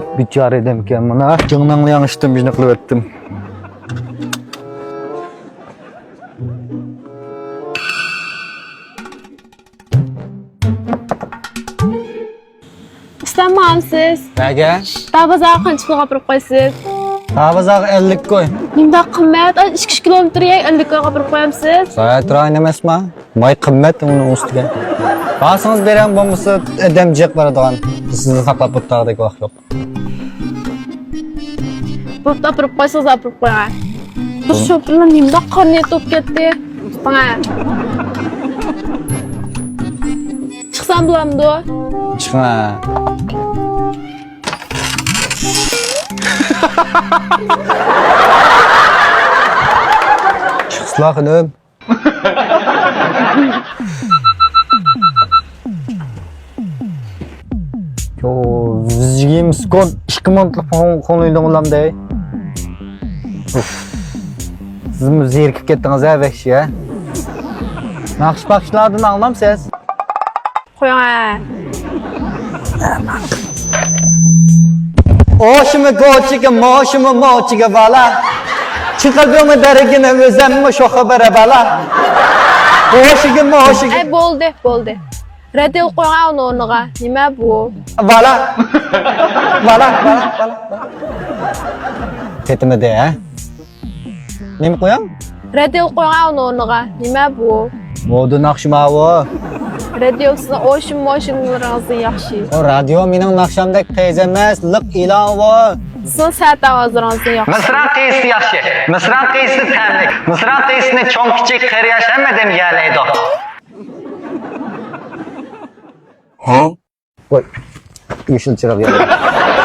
dep biçare edemken mana jığnan ýaňyşdym bizne kılıp etdim. İstemamsiz. Näge? Tabazağa kançyk gapiryp goýsyz. Tabazak 50 koy. Nimda kymmet 2 kilometr ýa 50 gapiryp goýamsyz. Saat raýyn emesmi? May kymmet onuň üstüge. Basyňyz beren bolmasa edemjek baradigan. Sizni saklap tutardek wagt ýok. Bu gapiryp goýsaňyz gapiryp goýar. Bu şoplar nimda karnet op ketdi. Bana. Çıksam bulamdy. Çıkma. Çıksla kılım. Yo, vizgimiz kon 2 montlyk konuýda bolam dey. Siz zerikip ketdiňiz äbekşi ya. Nakş bakışlardan anlam ses. Goýaň. Oşumu goçiga, moşumu moçiga bala. Çıkıldığımı dergine özemmü şu habere bala. Oşumu moşiga. Ay boldy. Radio goýaň onuňa. Nime bu? Bala. Bala. Ketime de ha. Nime koyam? Radio goýaň onuňa. Nime bu? Modu nakşmawo. Radio size moşunlaryňyzy ýaxşy. O radio meniň nakşamdak teyzemes, lık ilan wo. Sizin saat awazyňyzy ýaxşy. Mısran kıyısı yaxşı. Mısran kıyısı təmlik. Mısran kıyısını çoň kiçik qeriyaş hemmedem ýerleydi. Ha? Oy. Yeşil çırak ýerleydi.